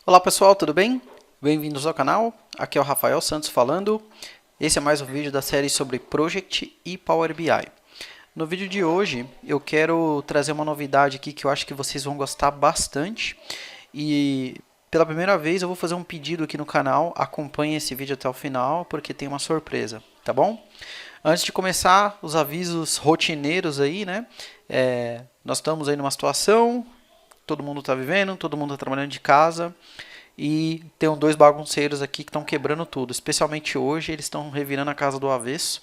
Olá pessoal, tudo bem? Bem-vindos ao canal, aqui é o Rafael Santos falando. Esse é mais um vídeo da série sobre Project e Power BI. No vídeo de hoje eu quero trazer uma novidade aqui que eu acho que vocês vão gostar bastante. E pela primeira vez eu vou fazer um pedido aqui no canal, acompanhe esse vídeo até o final porque tem uma surpresa, tá bom? Antes de começar, os avisos rotineiros aí, né? Nós estamos aí numa situação, todo mundo está vivendo, todo mundo está trabalhando de casa e tem dois bagunceiros aqui que estão quebrando tudo. Especialmente hoje, eles estão revirando a casa do avesso.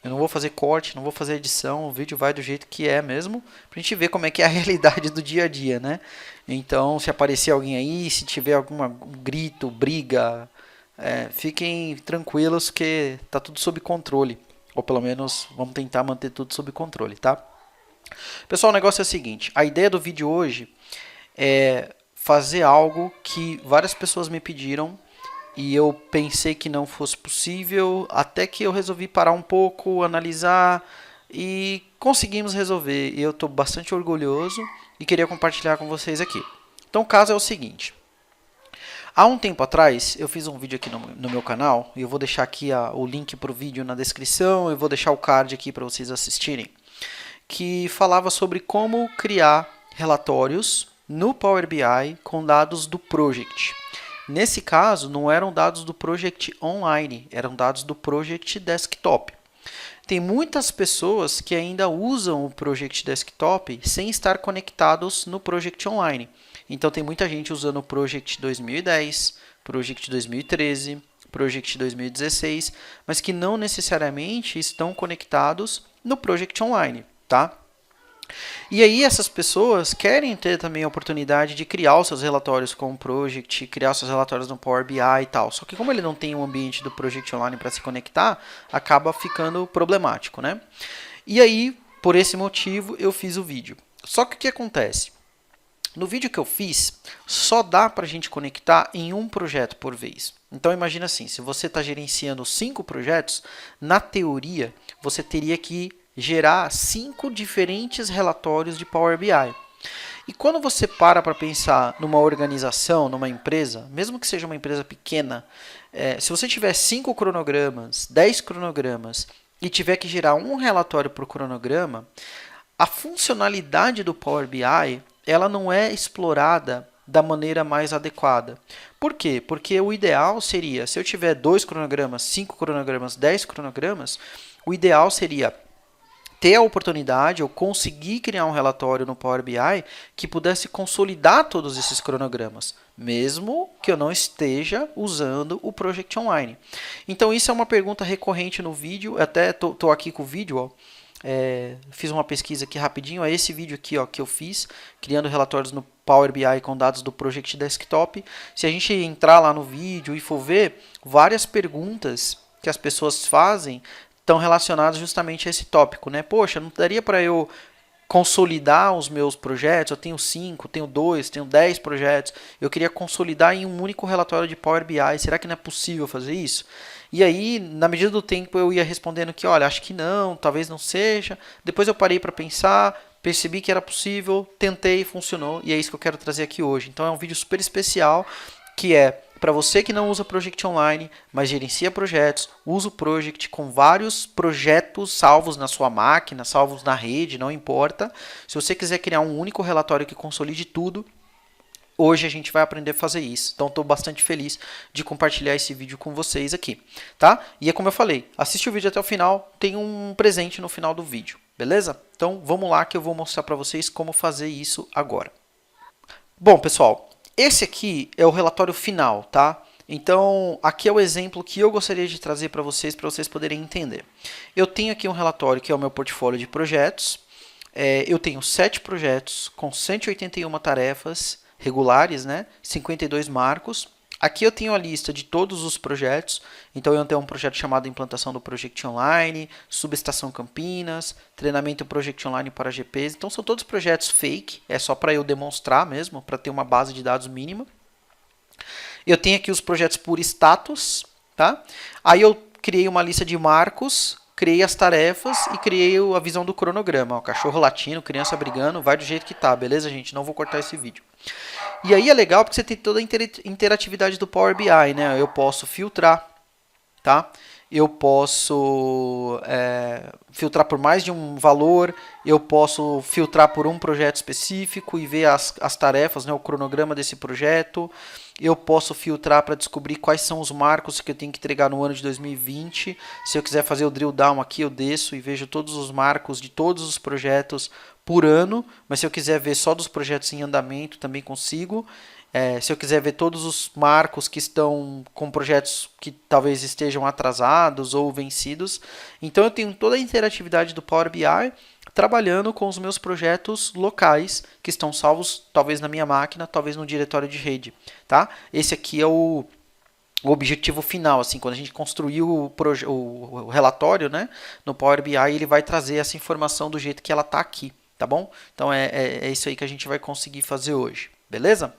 Eu não vou fazer corte, não vou fazer edição, o vídeo vai do jeito que é mesmo, pra gente ver como é que é a realidade do dia a dia, né? Então, se aparecer alguém aí, se tiver algum grito, briga, fiquem tranquilos que tá tudo sob controle. Ou pelo menos vamos tentar manter tudo sob controle, tá? Pessoal, o negócio é o seguinte, a ideia do vídeo hoje é fazer algo que várias pessoas me pediram e eu pensei que não fosse possível, até que eu resolvi parar um pouco, analisar e conseguimos resolver. E eu estou bastante orgulhoso e queria compartilhar com vocês aqui. Então o caso é o seguinte. Há um tempo atrás, eu fiz um vídeo aqui no meu canal, e eu vou deixar aqui o link para o vídeo na descrição, eu vou deixar o card aqui para vocês assistirem, que falava sobre como criar relatórios no Power BI com dados do Project. Nesse caso, não eram dados do Project Online, eram dados do Project Desktop. Tem muitas pessoas que ainda usam o Project Desktop sem estar conectados no Project Online. Então tem muita gente usando o Project 2010, Project 2013, Project 2016, mas que não necessariamente estão conectados no Project Online, tá? E aí essas pessoas querem ter também a oportunidade de criar os seus relatórios com o Project, criar os seus relatórios no Power BI e tal. Só que como ele não tem um ambiente do Project Online para se conectar, acaba ficando problemático, né? E aí, por esse motivo, eu fiz o vídeo. Só que o que acontece? No vídeo que eu fiz, só dá para a gente conectar em um projeto por vez. Então imagina assim, se você está gerenciando 5 projetos, na teoria você teria que gerar 5 diferentes relatórios de Power BI. E quando você para pensar numa organização, numa empresa, mesmo que seja uma empresa pequena, se você tiver 5 cronogramas, 10 cronogramas e tiver que gerar um relatório por cronograma, a funcionalidade do Power BI ela não é explorada da maneira mais adequada. Por quê? Porque o ideal seria, se eu tiver 2 cronogramas, 5 cronogramas, 10 cronogramas, o ideal seria ter a oportunidade ou conseguir criar um relatório no Power BI que pudesse consolidar todos esses cronogramas, mesmo que eu não esteja usando o Project Online. Então isso é uma pergunta recorrente no vídeo, eu até estou aqui com o vídeo, ó. Fiz uma pesquisa aqui rapidinho, é esse vídeo aqui ó, que eu fiz, criando relatórios no Power BI com dados do Project Desktop. Se a gente entrar lá no vídeo e for ver, várias perguntas que as pessoas fazem estão relacionadas justamente a esse tópico, né? Poxa, não daria para eu consolidar os meus projetos? Eu tenho 5, tenho 2, tenho 10 projetos. Eu queria consolidar em um único relatório de Power BI. Será que não é possível fazer isso? E aí, na medida do tempo, eu ia respondendo que, olha, acho que não, talvez não seja. Depois eu parei para pensar, percebi que era possível, tentei, funcionou. E é isso que eu quero trazer aqui hoje. Então é um vídeo super especial que é para você que não usa Project Online, mas gerencia projetos, usa o Project com vários projetos salvos na sua máquina, salvos na rede, não importa. Se você quiser criar um único relatório que consolide tudo, hoje a gente vai aprender a fazer isso. Então estou bastante feliz de compartilhar esse vídeo com vocês aqui, tá? E é como eu falei, assiste o vídeo até o final, tem um presente no final do vídeo, beleza? Então vamos lá que eu vou mostrar para vocês como fazer isso agora. Bom, pessoal, esse aqui é o relatório final, tá? Então, aqui é o exemplo que eu gostaria de trazer para vocês poderem entender. Eu tenho aqui um relatório que é o meu portfólio de projetos. Eu tenho 7 projetos com 181 tarefas regulares, né? 52 marcos. Aqui eu tenho a lista de todos os projetos, então eu tenho um projeto chamado Implantação do Project Online, Subestação Campinas, Treinamento Project Online para GPs, então são todos projetos fake, é só para eu demonstrar mesmo, para ter uma base de dados mínima. Eu tenho aqui os projetos por status, tá? Aí eu criei uma lista de marcos, criei as tarefas e criei a visão do cronograma. Ó, cachorro latindo, criança brigando, vai do jeito que tá, beleza, gente? Não vou cortar esse vídeo. E aí é legal porque você tem toda a interatividade do Power BI, né? Eu posso filtrar, tá? Eu posso filtrar por mais de um valor, eu posso filtrar por um projeto específico e ver as tarefas, né, o cronograma desse projeto. Eu posso filtrar para descobrir quais são os marcos que eu tenho que entregar no ano de 2020. Se eu quiser fazer o drill down aqui, eu desço e vejo todos os marcos de todos os projetos por ano, mas se eu quiser ver só dos projetos em andamento, também consigo. Se eu quiser ver todos os marcos que estão com projetos que talvez estejam atrasados ou vencidos. Então eu tenho toda a interatividade do Power BI trabalhando com os meus projetos locais que estão salvos talvez na minha máquina, talvez no diretório de rede. Tá? Esse aqui é o objetivo final, assim, quando a gente construiu o relatório, né, no Power BI, ele vai trazer essa informação do jeito que ela está aqui, tá bom? Então é isso aí que a gente vai conseguir fazer hoje, beleza?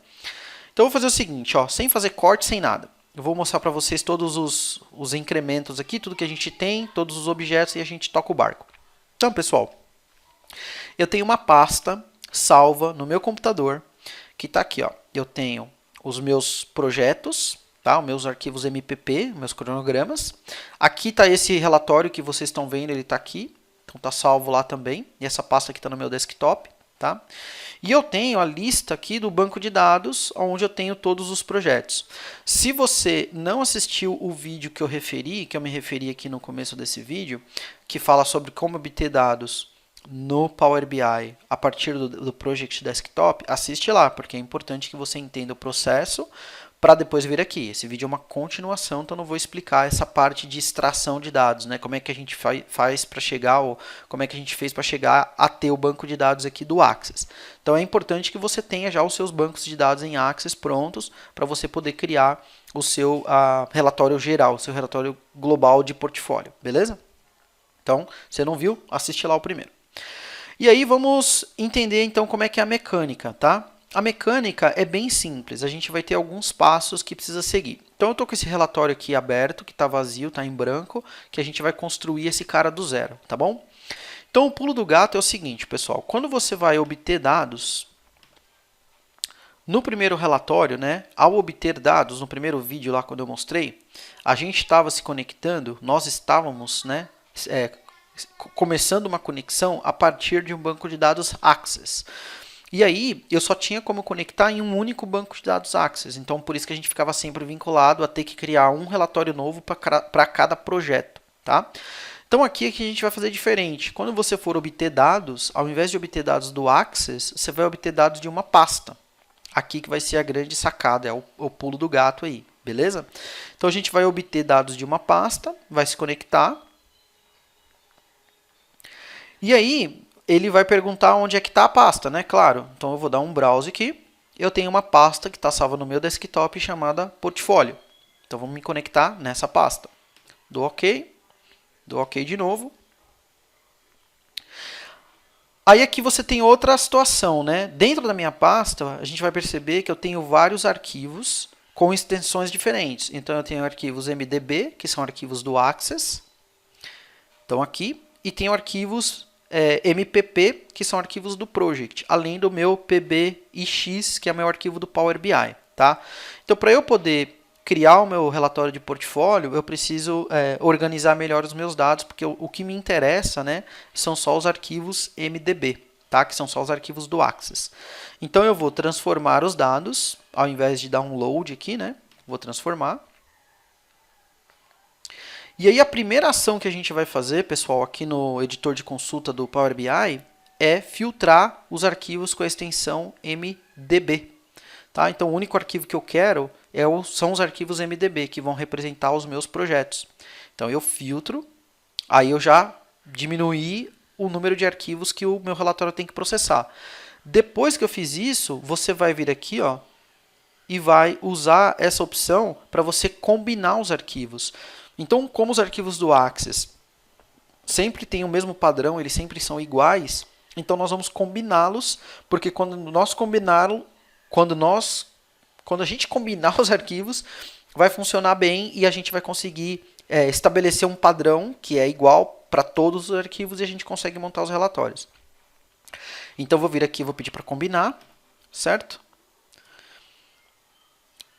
Então eu vou fazer o seguinte, ó, sem fazer corte, sem nada. Eu vou mostrar para vocês todos os incrementos aqui, tudo que a gente tem, todos os objetos e a gente toca o barco. Então, pessoal, eu tenho uma pasta salva no meu computador que está aqui, ó. Eu tenho os meus projetos, tá? Os meus arquivos MPP, meus cronogramas. Aqui está esse relatório que vocês estão vendo, ele está aqui. Então está salvo lá também. E essa pasta aqui está no meu desktop, tá? E eu tenho a lista aqui do banco de dados, onde eu tenho todos os projetos. Se você não assistiu o vídeo que eu me referi aqui no começo desse vídeo, que fala sobre como obter dados no Power BI a partir do Project Desktop, assiste lá, porque é importante que você entenda o processo para depois vir aqui. Esse vídeo é uma continuação, então não vou explicar essa parte de extração de dados, né? Como é que a gente faz para chegar, ou como é que a gente fez para chegar a ter o banco de dados aqui do Access. Então é importante que você tenha já os seus bancos de dados em Access prontos para você poder criar o seu relatório geral, o seu relatório global de portfólio, beleza? Então, você não viu? Assiste lá o primeiro. E aí vamos entender então como é que é a mecânica, tá? A mecânica é bem simples, a gente vai ter alguns passos que precisa seguir. Então eu estou com esse relatório aqui aberto, que está vazio, está em branco, que a gente vai construir esse cara do zero, tá bom? Então o pulo do gato é o seguinte, pessoal, quando você vai obter dados, no primeiro relatório, né, ao obter dados, no primeiro vídeo lá quando eu mostrei, a gente estava se conectando, nós estávamos, né, começando uma conexão a partir de um banco de dados Access. E aí, eu só tinha como conectar em um único banco de dados Access. Então, por isso que a gente ficava sempre vinculado a ter que criar um relatório novo para cada projeto, tá? Então, aqui a gente vai fazer diferente. Quando você for obter dados, ao invés de obter dados do Access, você vai obter dados de uma pasta. Aqui que vai ser a grande sacada, é o pulo do gato aí, beleza? Então, a gente vai obter dados de uma pasta, vai se conectar. E aí, ele vai perguntar onde é que está a pasta, né? Claro. Então eu vou dar um browse aqui. Eu tenho uma pasta que está salva no meu desktop chamada portfólio. Então vamos me conectar nessa pasta. Dou OK de novo. Aí aqui você tem outra situação, né? Dentro da minha pasta, a gente vai perceber que eu tenho vários arquivos com extensões diferentes. Então eu tenho arquivos MDB, que são arquivos do Access. Então aqui. E tenho arquivos MPP, que são arquivos do Project, além do meu PBIX, que é o meu arquivo do Power BI. Tá? Então, para eu poder criar o meu relatório de portfólio, eu preciso organizar melhor os meus dados, porque o que me interessa, né, são só os arquivos MDB, tá? Que são só os arquivos do Access. Então, eu vou transformar os dados, ao invés de download aqui, né, vou transformar. E aí a primeira ação que a gente vai fazer, pessoal, aqui no editor de consulta do Power BI, é filtrar os arquivos com a extensão MDB. Tá? Então o único arquivo que eu quero são os arquivos MDB, que vão representar os meus projetos. Então eu filtro, aí eu já diminuí o número de arquivos que o meu relatório tem que processar. Depois que eu fiz isso, você vai vir aqui, ó, e vai usar essa opção para você combinar os arquivos. Então, como os arquivos do Access sempre têm o mesmo padrão, eles sempre são iguais, então nós vamos combiná-los, porque quando a gente combinar os arquivos, vai funcionar bem e a gente vai conseguir estabelecer um padrão que é igual para todos os arquivos e a gente consegue montar os relatórios. Então, vou vir aqui e vou pedir para combinar, certo?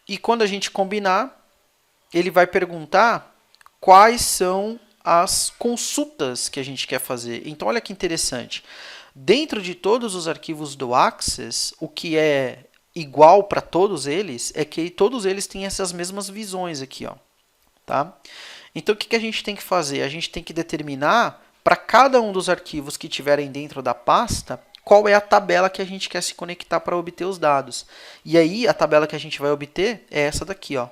E quando a gente combinar, ele vai perguntar quais são as consultas que a gente quer fazer. Então, olha que interessante. Dentro de todos os arquivos do Access, o que é igual para todos eles é que todos eles têm essas mesmas visões aqui, ó, tá? Então, o que a gente tem que fazer? A gente tem que determinar para cada um dos arquivos que tiverem dentro da pasta qual é a tabela que a gente quer se conectar para obter os dados. E aí, a tabela que a gente vai obter é essa daqui, ó,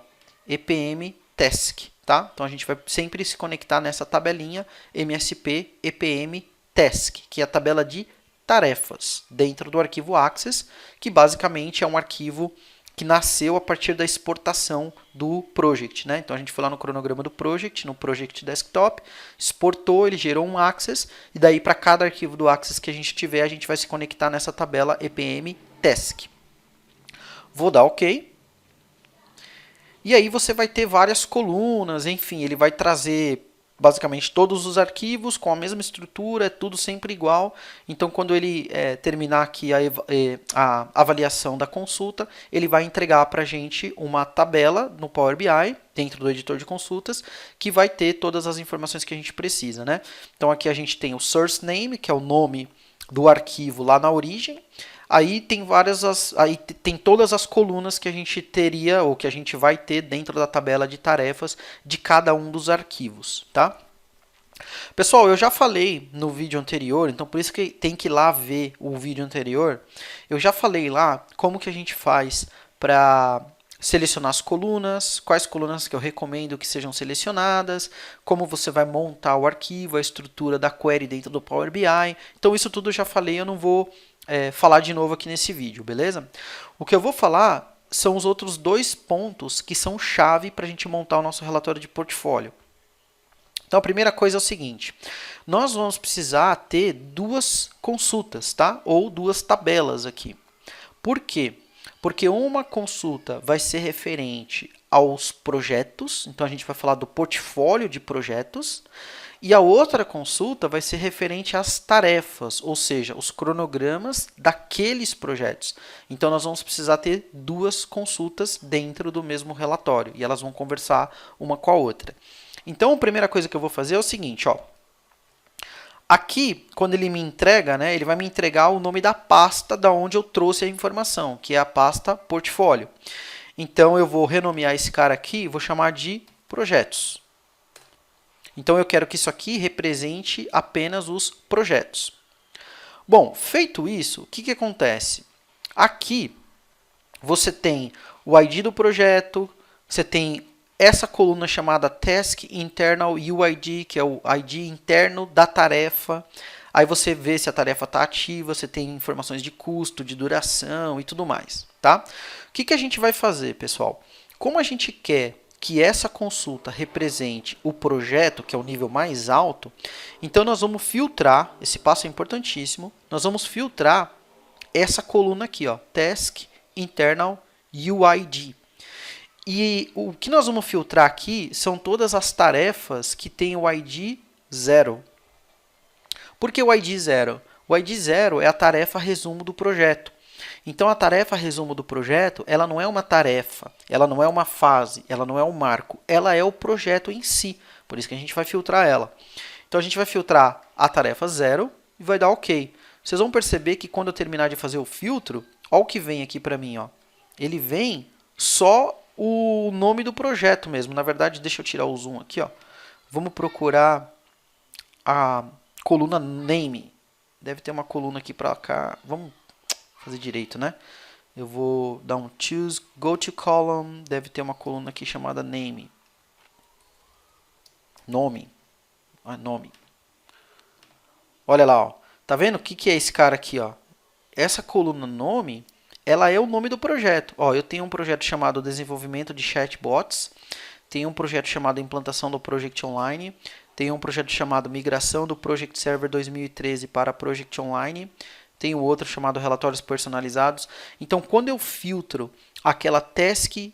EPM Task, tá? Então, a gente vai sempre se conectar nessa tabelinha MSP EPM Task, que é a tabela de tarefas dentro do arquivo Access, que basicamente é um arquivo que nasceu a partir da exportação do project, né? Então, a gente foi lá no cronograma do project, no project desktop, exportou, ele gerou um Access, e daí para cada arquivo do Access que a gente tiver, a gente vai se conectar nessa tabela EPM Task. Vou dar OK. E aí você vai ter várias colunas, enfim, ele vai trazer basicamente todos os arquivos com a mesma estrutura, é tudo sempre igual. Então, quando ele terminar aqui a avaliação da consulta, ele vai entregar para a gente uma tabela no Power BI, dentro do editor de consultas, que vai ter todas as informações que a gente precisa, né? Então, aqui a gente tem o source name, que é o nome do arquivo lá na origem. Aí tem tem todas as colunas que a gente teria ou que a gente vai ter dentro da tabela de tarefas de cada um dos arquivos, tá? Pessoal, eu já falei no vídeo anterior, então por isso que tem que ir lá ver o vídeo anterior. Eu já falei lá como que a gente faz para selecionar as colunas, quais colunas que eu recomendo que sejam selecionadas, como você vai montar o arquivo, a estrutura da query dentro do Power BI. Então isso tudo eu já falei, eu não vou falar de novo aqui nesse vídeo, beleza? O que eu vou falar são os outros dois pontos que são chave para a gente montar o nosso relatório de portfólio. Então, a primeira coisa é o seguinte, nós vamos precisar ter duas consultas, tá? Ou duas tabelas aqui. Por quê? Porque uma consulta vai ser referente aos projetos, então a gente vai falar do portfólio de projetos, e a outra consulta vai ser referente às tarefas, ou seja, os cronogramas daqueles projetos. Então, nós vamos precisar ter duas consultas dentro do mesmo relatório, e elas vão conversar uma com a outra. Então, a primeira coisa que eu vou fazer é o seguinte, ó. Aqui, quando ele me entrega, né, ele vai me entregar o nome da pasta da onde eu trouxe a informação, que é a pasta portfólio. Então, eu vou renomear esse cara aqui e vou chamar de projetos. Então, eu quero que isso aqui represente apenas os projetos. Bom, feito isso, o que acontece? Aqui, você tem o ID do projeto, você tem essa coluna chamada Task Internal UID, que é o ID interno da tarefa. Aí você vê se a tarefa está ativa, você tem informações de custo, de duração e tudo mais, tá? O que a gente vai fazer, pessoal? Como a gente quer que essa consulta represente o projeto, que é o nível mais alto, então nós vamos filtrar, esse passo é importantíssimo, nós vamos filtrar essa coluna aqui, ó, Task Internal UID. E o que nós vamos filtrar aqui são todas as tarefas que têm o ID 0. Por que o ID 0? O ID 0 é a tarefa resumo do projeto. Então, a tarefa resumo do projeto, ela não é uma tarefa, ela não é uma fase, ela não é um marco, ela é o projeto em si. Por isso que a gente vai filtrar ela. Então, a gente vai filtrar a tarefa 0 e vai dar OK. Vocês vão perceber que quando eu terminar de fazer o filtro, olha o que vem aqui para mim, ó. Ele vem só o nome do projeto mesmo. Na verdade, deixa eu tirar o zoom aqui, ó. Vamos procurar a coluna name. Deve ter uma coluna aqui para cá. Vamos fazer direito, né? Eu vou dar um choose, go to column. Deve ter uma coluna aqui chamada name. Nome. Ah, nome. Olha lá, ó. Tá vendo o que é esse cara aqui, ó? Essa coluna nome, ela é o nome do projeto. Ó, eu tenho um projeto chamado Desenvolvimento de Chatbots, tenho um projeto chamado Implantação do Project Online, tenho um projeto chamado Migração do Project Server 2013 para Project Online, tenho outro chamado Relatórios Personalizados. Então, quando eu filtro aquela Task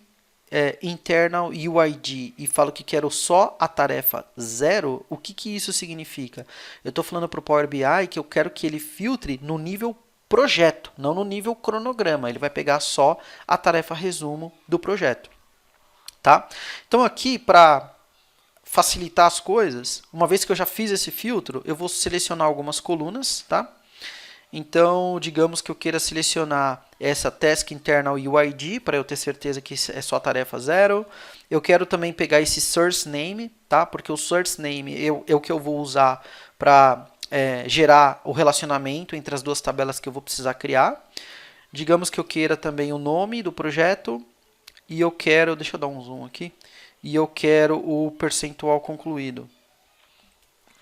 internal UID e falo que quero só a tarefa 0, o que isso significa? Eu estou falando para o Power BI que eu quero que ele filtre no nível projeto, não no nível cronograma. Ele vai pegar só a tarefa resumo do projeto. Tá? Então aqui, para facilitar as coisas, uma vez que eu já fiz esse filtro, eu vou selecionar algumas colunas, tá? Então, digamos que eu queira selecionar essa Task Internal UID, para eu ter certeza que é só tarefa 0. Eu quero também pegar esse Source Name, tá? Porque o Source Name é o que eu vou usar para gerar o relacionamento entre as duas tabelas que eu vou precisar criar. Digamos que eu queira também o nome do projeto e eu quero, deixa eu dar um zoom aqui, e eu quero o percentual concluído.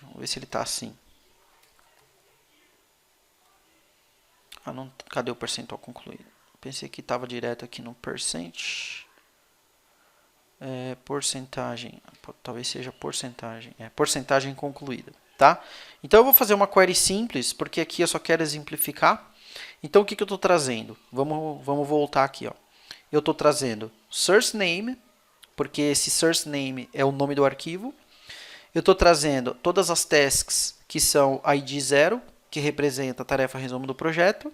Vamos ver se ele está assim. Ah, não, cadê o percentual concluído? Pensei que estava direto aqui no percent. Porcentagem, talvez seja porcentagem. Porcentagem concluída, tá? Então eu vou fazer uma query simples, porque aqui eu só quero exemplificar. Então o que eu estou trazendo? Vamos voltar aqui, ó. Eu estou trazendo source name, porque esse source name é o nome do arquivo. Eu estou trazendo todas as tasks que são ID 0, que representa a tarefa resumo do projeto,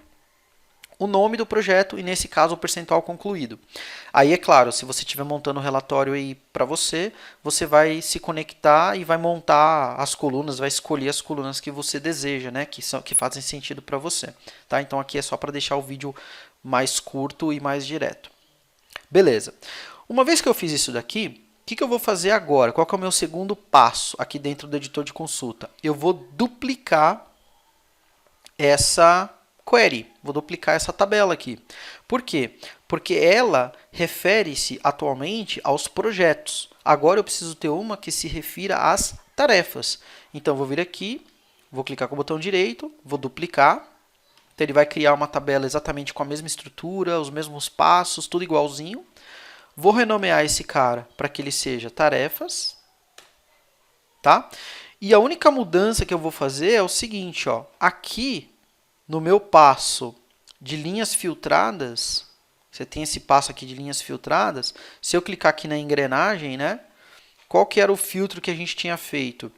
o nome do projeto e, nesse caso, o percentual concluído. Aí, é claro, se você estiver montando um relatório aí para você, você vai se conectar e vai montar as colunas, vai escolher as colunas que você deseja, né, que fazem sentido para você. Tá? Então, aqui é só para deixar o vídeo mais curto e mais direto. Beleza. Uma vez que eu fiz isso daqui, o que eu vou fazer agora? Qual que é o meu segundo passo aqui dentro do editor de consulta? Eu vou duplicar essa query, vou duplicar essa tabela aqui. Por quê? Porque ela refere-se atualmente aos projetos. Agora eu preciso ter uma que se refira às tarefas. Então, eu vou vir aqui, vou clicar com o botão direito, vou duplicar. Então, ele vai criar uma tabela exatamente com a mesma estrutura, os mesmos passos, tudo igualzinho. Vou renomear esse cara para que ele seja tarefas, tá? E a única mudança que eu vou fazer é o seguinte, ó, aqui no meu passo de linhas filtradas, você tem esse passo aqui de linhas filtradas, se eu clicar aqui na engrenagem, né, qual que era o filtro que a gente tinha feito?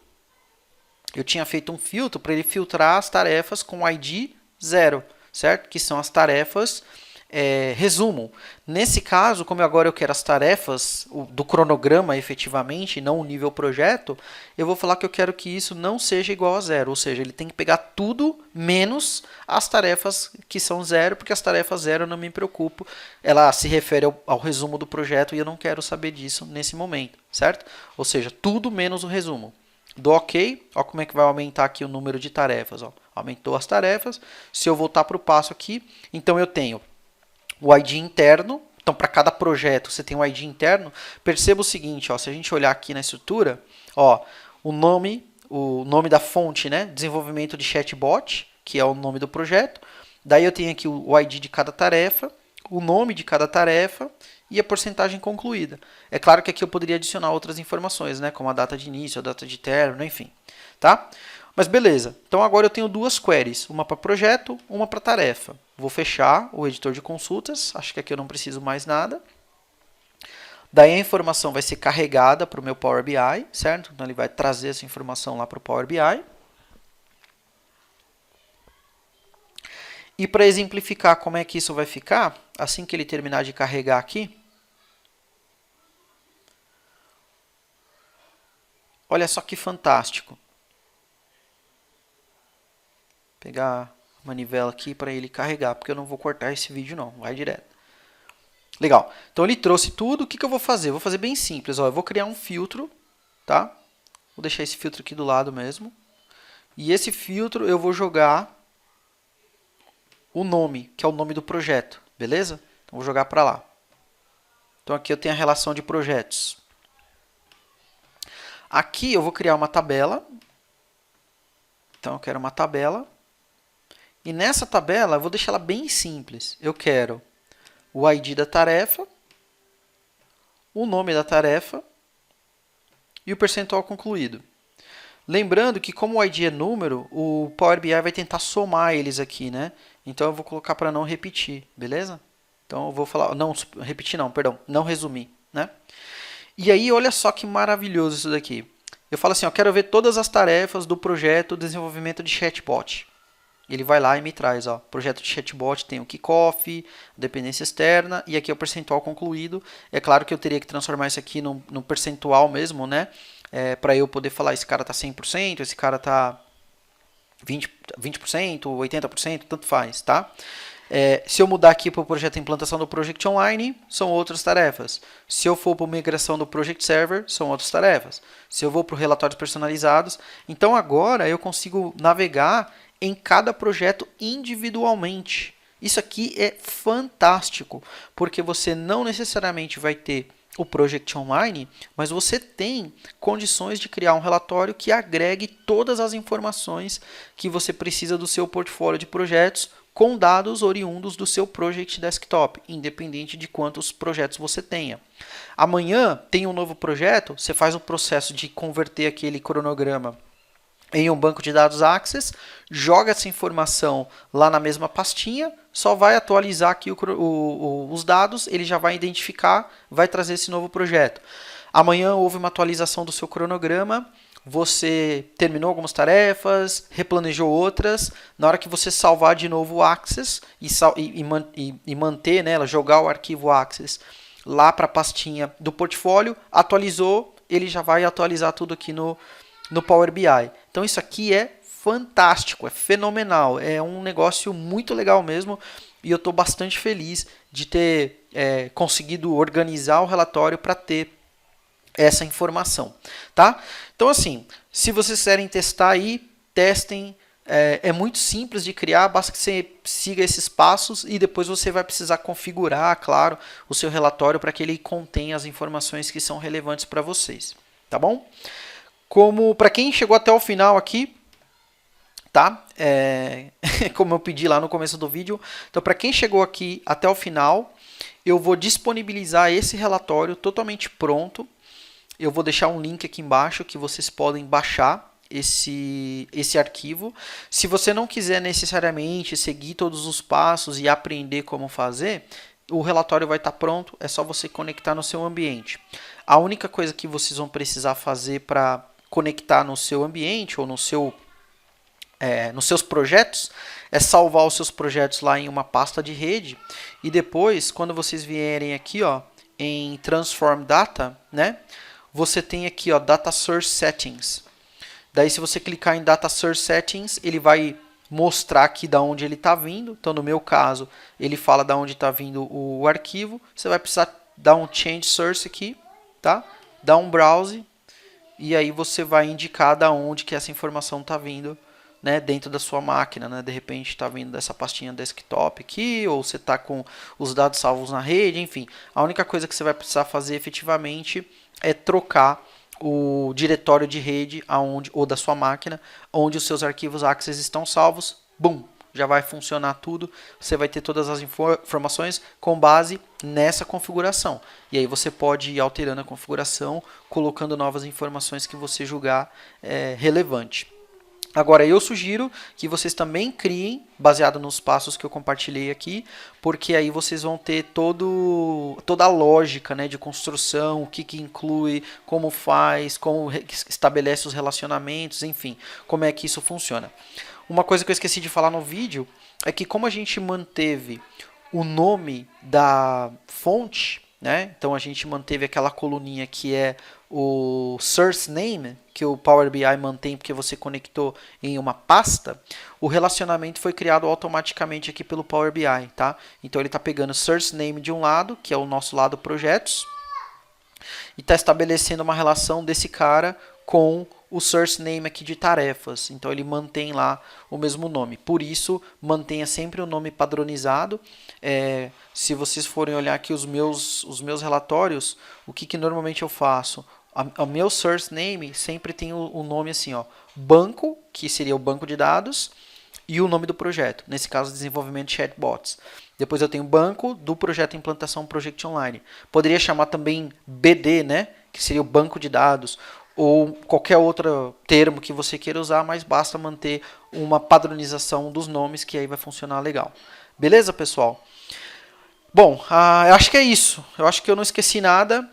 Eu tinha feito um filtro para ele filtrar as tarefas com ID 0, certo? Que são as tarefas resumo. Nesse caso, como agora eu quero as tarefas do cronograma efetivamente, não o nível projeto, eu vou falar que eu quero que isso não seja igual a 0, ou seja, ele tem que pegar tudo menos as tarefas que são 0, porque as tarefas 0 eu não me preocupo, ela se refere ao resumo do projeto e eu não quero saber disso nesse momento, certo? Ou seja, tudo menos o resumo. Dou OK, olha como é que vai aumentar aqui o número de tarefas, ó. Aumentou as tarefas. Se eu voltar para o passo aqui, então eu tenho o ID interno. Então, para cada projeto, você tem um ID interno. Perceba o seguinte, ó, se a gente olhar aqui na estrutura, ó, o nome da fonte, né, desenvolvimento de chatbot, que é o nome do projeto. Daí eu tenho aqui o ID de cada tarefa, o nome de cada tarefa e a porcentagem concluída. É claro que aqui eu poderia adicionar outras informações, né, como a data de início, a data de término, enfim. Tá? Mas beleza, então agora eu tenho duas queries, uma para projeto, uma para tarefa. Vou fechar o editor de consultas, acho que aqui eu não preciso mais nada. Daí a informação vai ser carregada para o meu Power BI, certo? Então ele vai trazer essa informação lá para o Power BI. E para exemplificar como é que isso vai ficar, assim que ele terminar de carregar aqui, olha só que fantástico. Vou pegar a manivela aqui para ele carregar, porque eu não vou cortar esse vídeo não, vai direto. Legal, então ele trouxe tudo, o que eu vou fazer? Vou fazer bem simples, ó. Eu vou criar um filtro, tá? Vou deixar esse filtro aqui do lado mesmo. E esse filtro eu vou jogar o nome, que é o nome do projeto, beleza? Então vou jogar para lá. Então aqui eu tenho a relação de projetos. Aqui eu vou criar uma tabela. Então eu quero uma tabela. E nessa tabela eu vou deixar ela bem simples. Eu quero o ID da tarefa, o nome da tarefa e o percentual concluído. Lembrando que como o ID é número, o Power BI vai tentar somar eles aqui, né? Então eu vou colocar para não repetir, beleza? Então eu vou falar, não repetir não, perdão, não resumir, né? E aí, olha só que maravilhoso isso daqui. Eu falo assim, eu quero ver todas as tarefas do projeto de desenvolvimento de chatbot. Ele vai lá e me traz, ó, projeto de chatbot tem o kickoff, dependência externa, e aqui é o percentual concluído. É claro que eu teria que transformar isso aqui num percentual mesmo, né? Para eu poder falar, esse cara está 100%, esse cara está 20%, 80%, tanto faz, tá? Se eu mudar aqui para o projeto de implantação do Project Online, são outras tarefas. Se eu for para a migração do Project Server, são outras tarefas. Se eu vou para relatórios personalizados, então agora eu consigo navegar em cada projeto individualmente. Isso aqui é fantástico, porque você não necessariamente vai ter o Project Online, mas você tem condições de criar um relatório que agregue todas as informações que você precisa do seu portfólio de projetos com dados oriundos do seu Project Desktop, independente de quantos projetos você tenha. Amanhã tem um novo projeto, você faz o processo de converter aquele cronograma em um banco de dados Access, joga essa informação lá na mesma pastinha, só vai atualizar aqui os dados, ele já vai identificar, vai trazer esse novo projeto. Amanhã houve uma atualização do seu cronograma, você terminou algumas tarefas, replanejou outras, na hora que você salvar de novo o Access e manter, né, jogar o arquivo Access lá para a pastinha do portfólio, atualizou, ele já vai atualizar tudo aqui no Power BI. Então isso aqui é fantástico, é fenomenal, é um negócio muito legal mesmo e eu estou bastante feliz de ter conseguido organizar o relatório para ter essa informação, tá? Então assim, se vocês quiserem testar aí, testem, é muito simples de criar, basta que você siga esses passos e depois você vai precisar configurar, claro, o seu relatório para que ele contenha as informações que são relevantes para vocês, tá bom? Como para quem chegou até o final aqui, tá? Como eu pedi lá no começo do vídeo, então para quem chegou aqui até o final, eu vou disponibilizar esse relatório totalmente pronto. Eu vou deixar um link aqui embaixo que vocês podem baixar esse arquivo. Se você não quiser necessariamente seguir todos os passos e aprender como fazer, o relatório vai estar pronto, é só você conectar no seu ambiente. A única coisa que vocês vão precisar fazer para conectar no seu ambiente ou nos seus projetos é salvar os seus projetos lá em uma pasta de rede e depois, quando vocês vierem aqui, ó, em Transform Data, né, você tem aqui, ó, Data Source Settings. Daí, se você clicar em Data Source Settings, ele vai mostrar aqui da onde ele está vindo. Então, no meu caso, ele fala da onde está vindo o arquivo. Você vai precisar dar um Change Source aqui, tá? Dar um Browse e aí você vai indicar da onde que essa informação está vindo, né, dentro da sua máquina, né? De repente está vindo dessa pastinha desktop aqui, ou você está com os dados salvos na rede, enfim. A única coisa que você vai precisar fazer efetivamente é trocar o diretório de rede ou da sua máquina, onde os seus arquivos Access estão salvos. Bum! Já vai funcionar tudo, você vai ter todas as informações com base nessa configuração. E aí você pode ir alterando a configuração, colocando novas informações que você julgar relevante. Agora, eu sugiro que vocês também criem, baseado nos passos que eu compartilhei aqui, porque aí vocês vão ter toda a lógica, né, de construção, o que inclui, como faz, como estabelece os relacionamentos, enfim, como é que isso funciona. Uma coisa que eu esqueci de falar no vídeo é que como a gente manteve o nome da fonte, né, então a gente manteve aquela coluninha que é o source name, que o Power BI mantém porque você conectou em uma pasta, o relacionamento foi criado automaticamente aqui pelo Power BI, tá? Então ele está pegando o source name de um lado, que é o nosso lado projetos, e está estabelecendo uma relação desse cara com o source name aqui de tarefas. Então ele mantém lá o mesmo nome. Por isso, mantenha sempre o nome padronizado. Se vocês forem olhar aqui os meus relatórios, o que normalmente eu faço? O meu source name sempre tem o nome assim, ó, banco, que seria o banco de dados, e o nome do projeto, nesse caso desenvolvimento de chatbots. Depois eu tenho banco do projeto implantação Project Online. Poderia chamar também BD, né, que seria o banco de dados, ou qualquer outro termo que você queira usar, mas basta manter uma padronização dos nomes que aí vai funcionar legal. Beleza, pessoal? Bom, eu acho que é isso. Eu acho que eu não esqueci nada.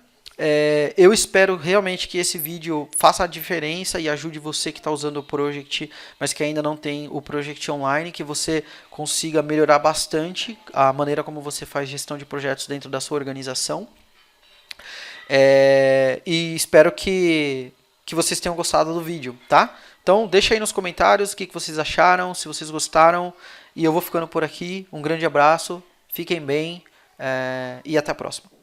Eu espero realmente que esse vídeo faça a diferença e ajude você que está usando o Project, mas que ainda não tem o Project Online, que você consiga melhorar bastante a maneira como você faz gestão de projetos dentro da sua organização. E espero que vocês tenham gostado do vídeo, tá? Então deixa aí nos comentários o que vocês acharam, se vocês gostaram. E eu vou ficando por aqui. Um grande abraço, fiquem bem e até a próxima.